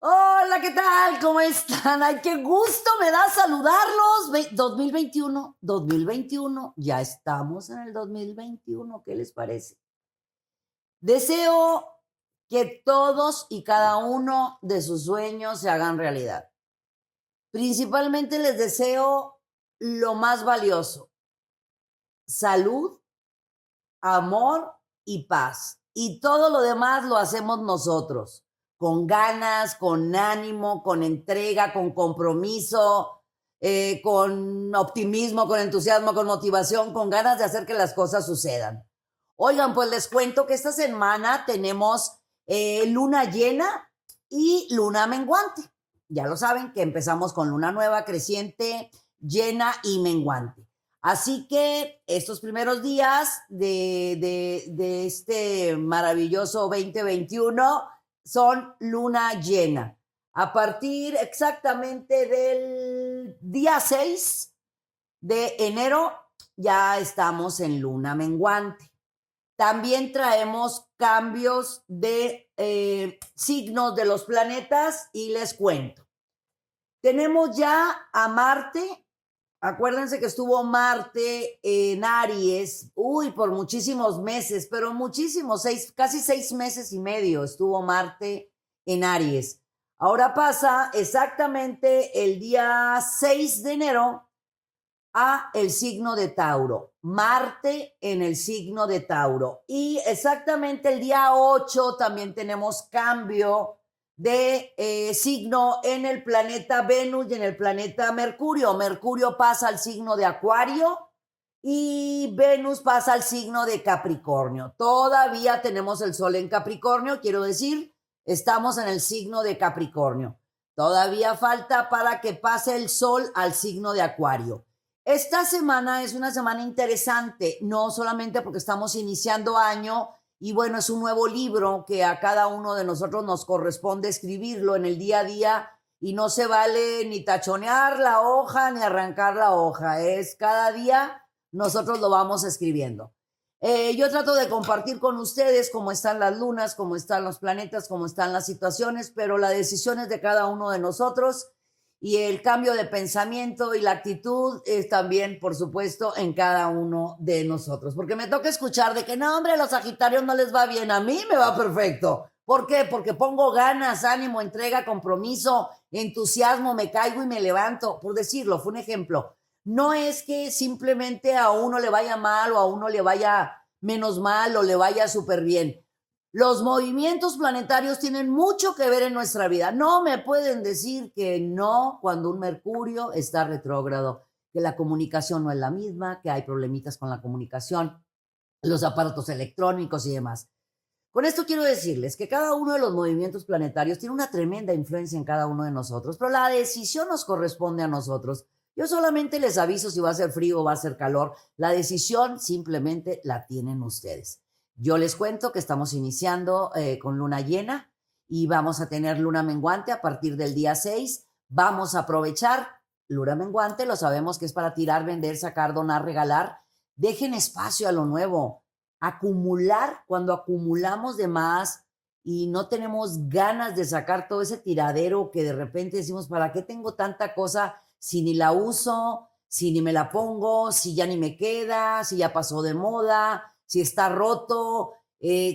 Hola, ¿qué tal? ¿Cómo están? Ay, qué gusto me da saludarlos. 2021, ya estamos en el 2021, ¿qué les parece? Deseo que todos y cada uno de sus sueños se hagan realidad. Principalmente les deseo lo más valioso: salud, amor y paz. Y todo lo demás lo hacemos nosotros, con ganas, con ánimo, con entrega, con compromiso, con optimismo, con entusiasmo, con motivación, con ganas de hacer que las cosas sucedan. Oigan, pues les cuento que esta semana tenemos luna llena y luna menguante. Ya lo saben que empezamos con luna nueva, creciente, llena y menguante. Así que estos primeros días de este maravilloso 2021 son luna llena. A partir exactamente del día 6 de enero ya estamos en luna menguante. También traemos cambios de signos de los planetas y les cuento. Tenemos ya a Marte. Acuérdense que estuvo Marte en Aries, por muchísimos meses, pero muchísimos, casi 6 meses y medio estuvo Marte en Aries. Ahora pasa exactamente el día 6 de enero a el signo de Tauro. Marte en el signo de Tauro. Y exactamente el día 8 también tenemos cambio de signo en el planeta Venus y en el planeta Mercurio. Mercurio pasa al signo de Acuario y Venus pasa al signo de Capricornio. Todavía tenemos el Sol en Capricornio, quiero decir, estamos en el signo de Capricornio. Todavía falta para que pase el Sol al signo de Acuario. Esta semana es una semana interesante, no solamente porque estamos iniciando año y bueno, es un nuevo libro que a cada uno de nosotros nos corresponde escribirlo en el día a día y no se vale ni tachonear la hoja ni arrancar la hoja, es cada día nosotros lo vamos escribiendo. Yo trato de compartir con ustedes cómo están las lunas, cómo están los planetas, cómo están las situaciones, pero la decisión es de cada uno de nosotros. Y el cambio de pensamiento y la actitud es también, por supuesto, en cada uno de nosotros. Porque me toca escuchar de que, no, hombre, a los Sagitarios no les va bien, a mí me va perfecto. ¿Por qué? Porque pongo ganas, ánimo, entrega, compromiso, entusiasmo, me caigo y me levanto. Por decirlo, fue un ejemplo. No es que simplemente a uno le vaya mal o a uno le vaya menos mal o le vaya súper bien. Los movimientos planetarios tienen mucho que ver en nuestra vida. No me pueden decir que no cuando un Mercurio está retrógrado, que la comunicación no es la misma, que hay problemitas con la comunicación, los aparatos electrónicos y demás. Con esto quiero decirles que cada uno de los movimientos planetarios tiene una tremenda influencia en cada uno de nosotros, pero la decisión nos corresponde a nosotros. Yo solamente les aviso si va a ser frío o va a ser calor. La decisión simplemente la tienen ustedes. Yo les cuento que estamos iniciando con luna llena y vamos a tener luna menguante a partir del día 6. Vamos a aprovechar luna menguante, lo sabemos que es para tirar, vender, sacar, donar, regalar. Dejen espacio a lo nuevo. Acumular, cuando acumulamos de más y no tenemos ganas de sacar todo ese tiradero que de repente decimos, ¿para qué tengo tanta cosa si ni la uso, si ni me la pongo, si ya ni me queda, si ya pasó de moda, si está roto?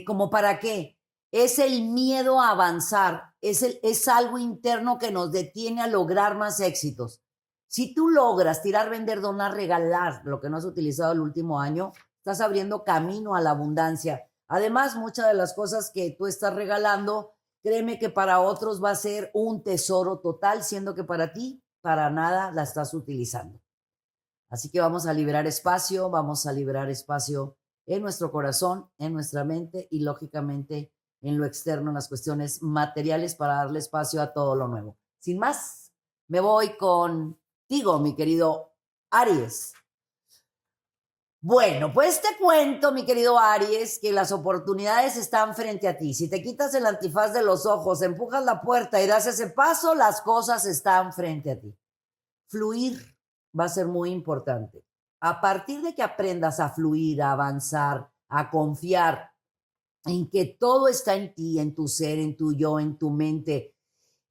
¿Como para qué? Es el miedo a avanzar, es algo interno que nos detiene a lograr más éxitos. Si tú logras tirar, vender, donar, regalar lo que no has utilizado el último año, estás abriendo camino a la abundancia. Además, muchas de las cosas que tú estás regalando, créeme que para otros va a ser un tesoro total, siendo que para ti, para nada la estás utilizando. Así que vamos a liberar espacio en nuestro corazón, en nuestra mente y lógicamente en lo externo, en las cuestiones materiales para darle espacio a todo lo nuevo. Sin más, me voy contigo, mi querido Aries. Bueno, pues te cuento, mi querido Aries, que las oportunidades están frente a ti. Si te quitas el antifaz de los ojos, empujas la puerta y das ese paso, las cosas están frente a ti. Fluir va a ser muy importante. A partir de que aprendas a fluir, a avanzar, a confiar en que todo está en ti, en tu ser, en tu yo, en tu mente,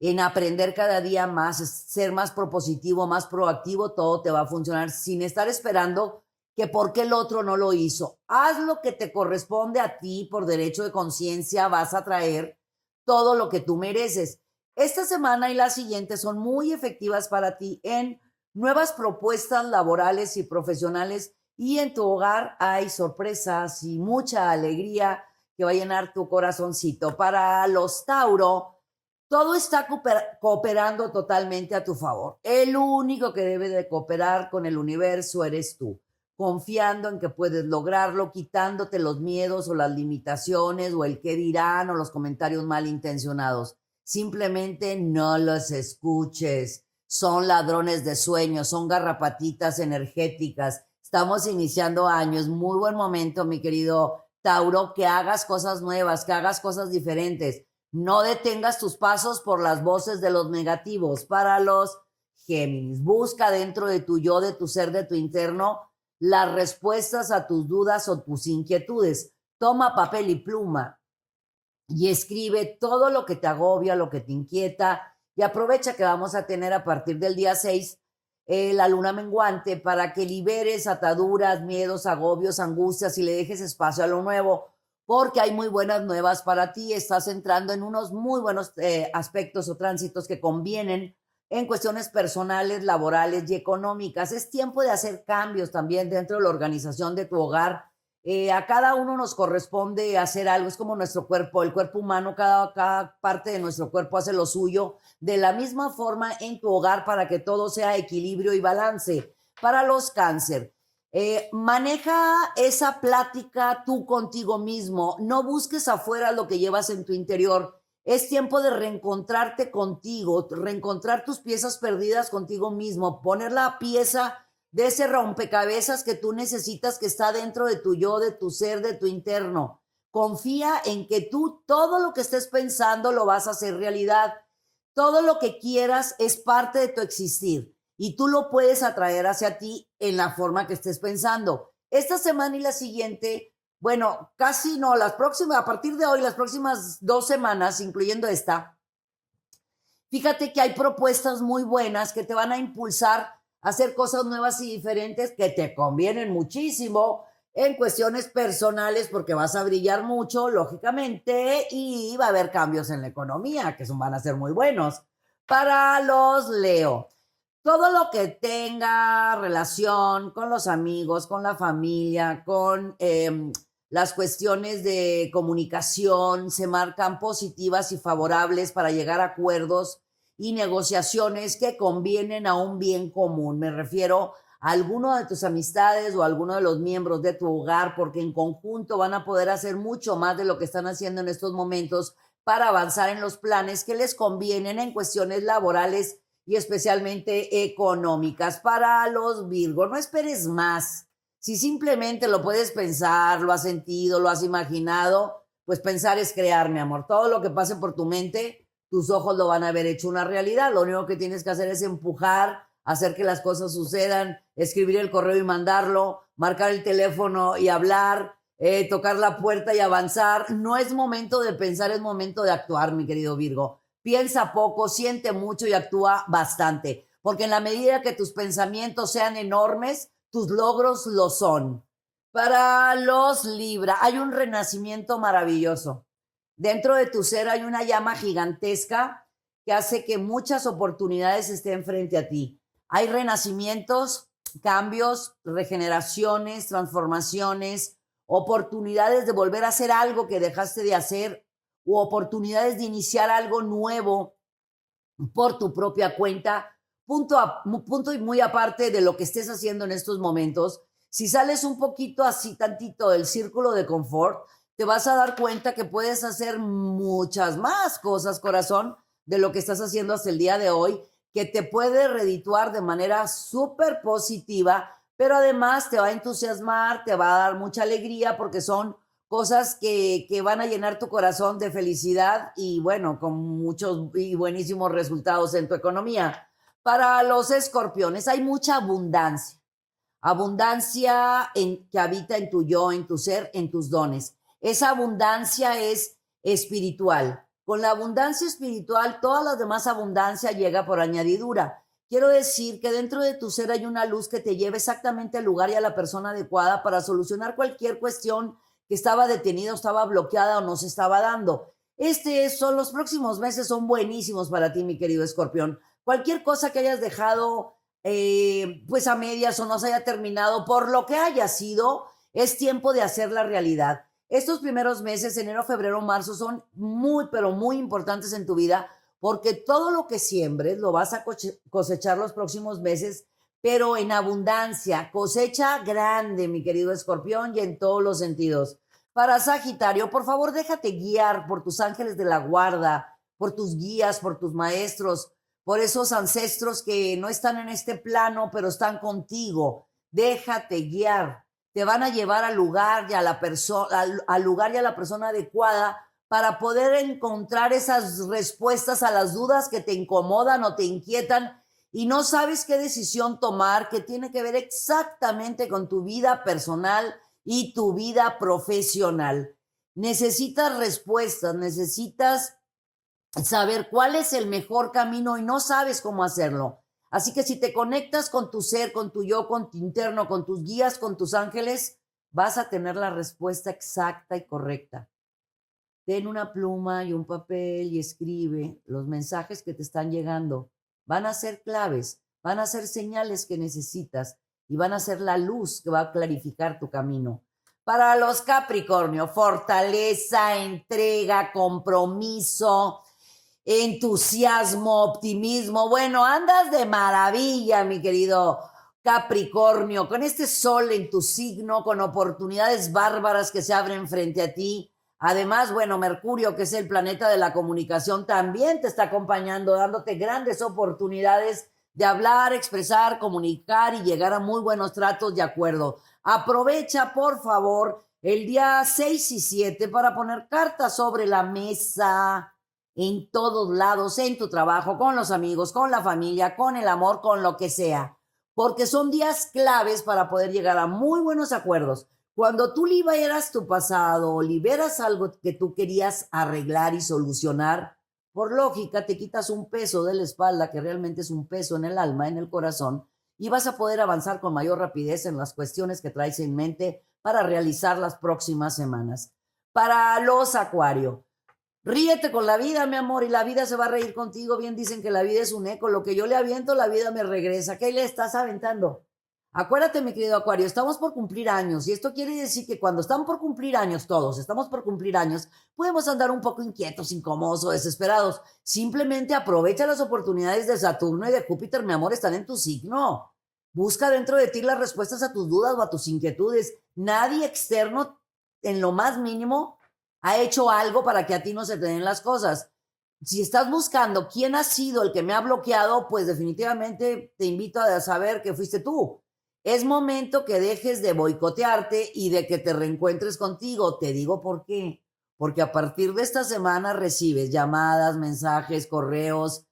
en aprender cada día más, ser más propositivo, más proactivo, todo te va a funcionar sin estar esperando que por qué el otro no lo hizo. Haz lo que te corresponde a ti por derecho de conciencia, vas a traer todo lo que tú mereces. Esta semana y la siguiente son muy efectivas para ti en nuevas propuestas laborales y profesionales, y en tu hogar hay sorpresas y mucha alegría que va a llenar tu corazoncito. Para los Tauro, todo está cooperando totalmente a tu favor. El único que debe de cooperar con el universo eres tú, confiando en que puedes lograrlo, quitándote los miedos o las limitaciones o el qué dirán o los comentarios malintencionados. Simplemente no los escuches. Son ladrones de sueños, son garrapatitas energéticas. Estamos iniciando años. Muy buen momento, mi querido Tauro, que hagas cosas nuevas, que hagas cosas diferentes. No detengas tus pasos por las voces de los negativos. Para los Géminis, busca dentro de tu yo, de tu ser, de tu interno, las respuestas a tus dudas o tus inquietudes. Toma papel y pluma y escribe todo lo que te agobia, lo que te inquieta, y aprovecha que vamos a tener a partir del día 6 la luna menguante para que liberes ataduras, miedos, agobios, angustias y le dejes espacio a lo nuevo, porque hay muy buenas nuevas para ti. Estás entrando en unos muy buenos aspectos o tránsitos que convienen en cuestiones personales, laborales y económicas. Es tiempo de hacer cambios también dentro de la organización de tu hogar. A cada uno nos corresponde hacer algo, es como nuestro cuerpo, el cuerpo humano, cada parte de nuestro cuerpo hace lo suyo, de la misma forma en tu hogar, para que todo sea equilibrio y balance. Para los Cáncer, maneja esa plática tú contigo mismo, no busques afuera lo que llevas en tu interior. Es tiempo de reencontrarte contigo, reencontrar tus piezas perdidas contigo mismo, poner la pieza de ese rompecabezas que tú necesitas, que está dentro de tu yo, de tu ser, de tu interno. Confía en que tú todo lo que estés pensando lo vas a hacer realidad. Todo lo que quieras es parte de tu existir y tú lo puedes atraer hacia ti en la forma que estés pensando. Esta semana y la siguiente, bueno, casi no, las próximas, a partir de hoy, las próximas 2 semanas, incluyendo esta, fíjate que hay propuestas muy buenas que te van a impulsar a hacer cosas nuevas y diferentes que te convienen muchísimo en cuestiones personales, porque vas a brillar mucho, lógicamente, y va a haber cambios en la economía que van a ser muy buenos. Para los Leo, todo lo que tenga relación con los amigos, con la familia, con las cuestiones de comunicación, se marcan positivas y favorables para llegar a acuerdos y negociaciones que convienen a un bien común. Me refiero a alguno de tus amistades o a alguno de los miembros de tu hogar, porque en conjunto van a poder hacer mucho más de lo que están haciendo en estos momentos para avanzar en los planes que les convienen en cuestiones laborales y especialmente económicas. Para los Virgo, no esperes más. Si simplemente lo puedes pensar, lo has sentido, lo has imaginado, pues pensar es crear, mi amor. Todo lo que pase por tu mente, tus ojos lo van a haber hecho una realidad. Lo único que tienes que hacer es empujar, hacer que las cosas sucedan, escribir el correo y mandarlo, marcar el teléfono y hablar, tocar la puerta y avanzar. No es momento de pensar, es momento de actuar, mi querido Virgo. Piensa poco, siente mucho y actúa bastante, porque en la medida que tus pensamientos sean enormes, tus logros lo son. Para los Libra, hay un renacimiento maravilloso. Dentro de tu ser hay una llama gigantesca que hace que muchas oportunidades estén frente a ti. Hay renacimientos, cambios, regeneraciones, transformaciones, oportunidades de volver a hacer algo que dejaste de hacer, u oportunidades de iniciar algo nuevo por tu propia cuenta, punto y muy aparte de lo que estés haciendo en estos momentos. Si sales un poquito así tantito del círculo de confort, te vas a dar cuenta que puedes hacer muchas más cosas, corazón, de lo que estás haciendo hasta el día de hoy, que te puede redituar de manera súper positiva, pero además te va a entusiasmar, te va a dar mucha alegría, porque son cosas que van a llenar tu corazón de felicidad y bueno, con muchos y buenísimos resultados en tu economía. Para los escorpiones hay mucha abundancia, que habita en tu yo, en tu ser, en tus dones. Esa abundancia es espiritual. Con la abundancia espiritual, toda la demás abundancia llega por añadidura. Quiero decir que dentro de tu ser hay una luz que te lleva exactamente al lugar y a la persona adecuada para solucionar cualquier cuestión que estaba detenida, estaba bloqueada o no se estson dando. Los próximos meses son buenísimos para ti, mi querido Escorpión. Cualquier cosa que hayas dejado pues a medias o no se haya terminado, por lo que haya sido, es tiempo de hacer la realidad. Estos primeros meses, enero, febrero, marzo, son muy, pero muy importantes en tu vida, porque todo lo que siembres lo vas a cosechar los próximos meses, pero en abundancia, cosecha grande, mi querido Escorpión, y en todos los sentidos. Para Sagitario, por favor, déjate guiar por tus ángeles de la guarda, por tus guías, por tus maestros, por esos ancestros que no están en este plano, pero están contigo. Déjate guiar. Te van a llevar al lugar y a la persona adecuada para poder encontrar esas respuestas a las dudas que te incomodan o te inquietan y no sabes qué decisión tomar, que tiene que ver exactamente con tu vida personal y tu vida profesional. Necesitas respuestas, necesitas saber cuál es el mejor camino y no sabes cómo hacerlo. Así que si te conectas con tu ser, con tu yo, con tu interno, con tus guías, con tus ángeles, vas a tener la respuesta exacta y correcta. Ten una pluma y un papel y escribe los mensajes que te están llegando. Van a ser claves, van a ser señales que necesitas y van a ser la luz que va a clarificar tu camino. Para los Capricornio, fortaleza, entrega, compromiso, entusiasmo, optimismo. Bueno, andas de maravilla, mi querido Capricornio, con este sol en tu signo, con oportunidades bárbaras que se abren frente a ti. Además, bueno, Mercurio, que es el planeta de la comunicación, también te está acompañando, dándote grandes oportunidades de hablar, expresar, comunicar y llegar a muy buenos tratos de acuerdo. Aprovecha, por favor, el día 6 y 7 para poner cartas sobre la mesa, en todos lados, en tu trabajo, con los amigos, con la familia, con el amor, con lo que sea, porque son días claves para poder llegar a muy buenos acuerdos. Cuando tú liberas tu pasado o liberas algo que tú querías arreglar y solucionar, por lógica te quitas un peso de la espalda, que realmente es un peso en el alma, en el corazón, y vas a poder avanzar con mayor rapidez en las cuestiones que traes en mente para realizar las próximas semanas. Para los Acuario, ríete con la vida, mi amor, y la vida se va a reír contigo. Bien dicen que la vida es un eco. Lo que yo le aviento, la vida me regresa. ¿Qué le estás aventando? Acuérdate, mi querido Acuario, estamos por cumplir años y esto quiere decir que cuando están por cumplir años, todos estamos por cumplir años, podemos andar un poco inquietos, incómodos o desesperados. Simplemente aprovecha las oportunidades de Saturno y de Júpiter, mi amor, están en tu signo. Busca dentro de ti las respuestas a tus dudas o a tus inquietudes. Nadie externo, en lo más mínimo, ha hecho algo para que a ti no se te den las cosas. Si estás buscando quién ha sido el que me ha bloqueado, pues definitivamente te invito a saber que fuiste tú. Es momento que dejes de boicotearte y de que te reencuentres contigo. Te digo por qué. Porque a partir de esta semana recibes llamadas, mensajes, correos,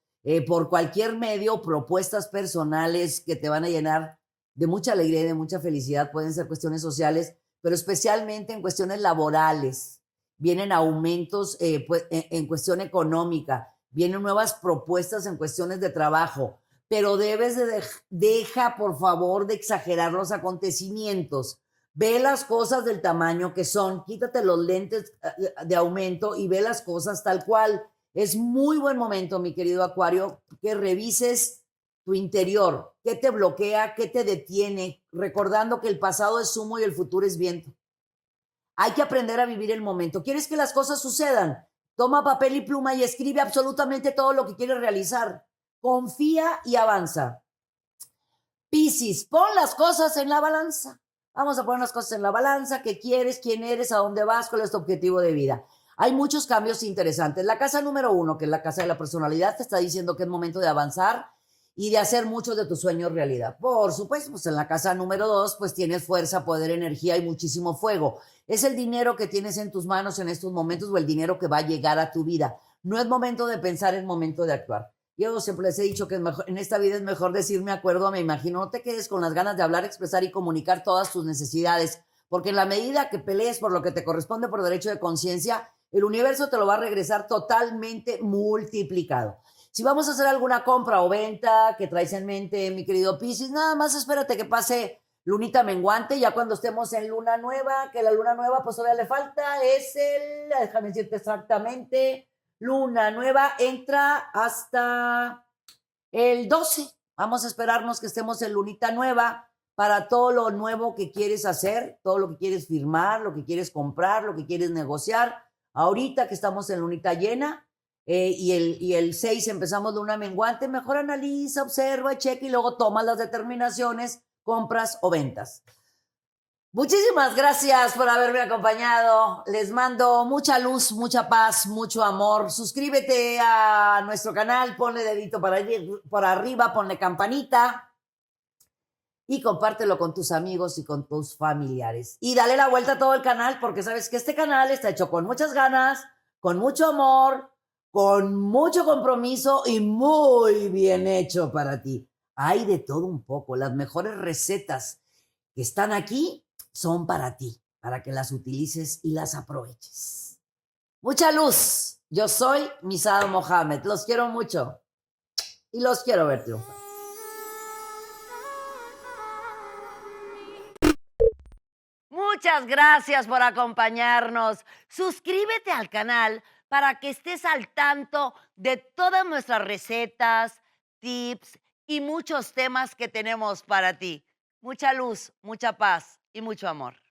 por cualquier medio, propuestas personales que te van a llenar de mucha alegría y de mucha felicidad. Pueden ser cuestiones sociales, pero especialmente en cuestiones laborales. Vienen aumentos pues, en cuestión económica, vienen nuevas propuestas en cuestiones de trabajo, pero debes de deja por favor de exagerar los acontecimientos. Ve las cosas del tamaño que son, quítate los lentes de aumento y ve las cosas tal cual. Es muy buen momento, mi querido Acuario, que revises tu interior, qué te bloquea, qué te detiene, recordando que el pasado es humo y el futuro es viento. Hay que aprender a vivir el momento. ¿Quieres que las cosas sucedan? Toma papel y pluma y escribe absolutamente todo lo que quieres realizar. Confía y avanza. Piscis, pon las cosas en la balanza. Vamos a poner las cosas en la balanza. ¿Qué quieres? ¿Quién eres? ¿A dónde vas? ¿Cuál es tu objetivo de vida? Hay muchos cambios interesantes. La casa número 1, que es la casa de la personalidad, te está diciendo que es momento de avanzar y de hacer muchos de tus sueños realidad. Por supuesto, pues en la casa número 2, pues tienes fuerza, poder, energía y muchísimo fuego. Es el dinero que tienes en tus manos en estos momentos o el dinero que va a llegar a tu vida. No es momento de pensar, es momento de actuar. Yo siempre les he dicho que es mejor, en esta vida es mejor decir me acuerdo, me imagino. No te quedes con las ganas de hablar, expresar y comunicar todas tus necesidades, porque en la medida que pelees por lo que te corresponde por derecho de conciencia, el universo te lo va a regresar totalmente multiplicado. Si vamos a hacer alguna compra o venta que traes en mente, mi querido Piscis, nada más espérate que pase lunita menguante, ya cuando estemos en luna nueva, que la luna nueva pues todavía le falta, déjame decirte exactamente, luna nueva entra hasta el 12. Vamos a esperarnos que estemos en lunita nueva para todo lo nuevo que quieres hacer, todo lo que quieres firmar, lo que quieres comprar, lo que quieres negociar. Ahorita que estamos en lunita llena y el 6 empezamos luna menguante, mejor analiza, observa, checa y luego toma las determinaciones, compras o ventas. Muchísimas gracias por haberme acompañado. Les mando mucha luz, mucha paz, mucho amor. Suscríbete a nuestro canal, ponle dedito por arriba, ponle campanita y compártelo con tus amigos y con tus familiares. Y dale la vuelta a todo el canal porque sabes que este canal está hecho con muchas ganas, con mucho amor, con mucho compromiso y muy bien hecho para ti. Hay de todo un poco. Las mejores recetas que están aquí son para ti, para que las utilices y las aproveches. Mucha luz. Yo soy Misada Mohamed. Los quiero mucho y los quiero ver triunfar. Muchas gracias por acompañarnos. Suscríbete al canal para que estés al tanto de todas nuestras recetas, tips y muchos temas que tenemos para ti. Mucha luz, mucha paz y mucho amor.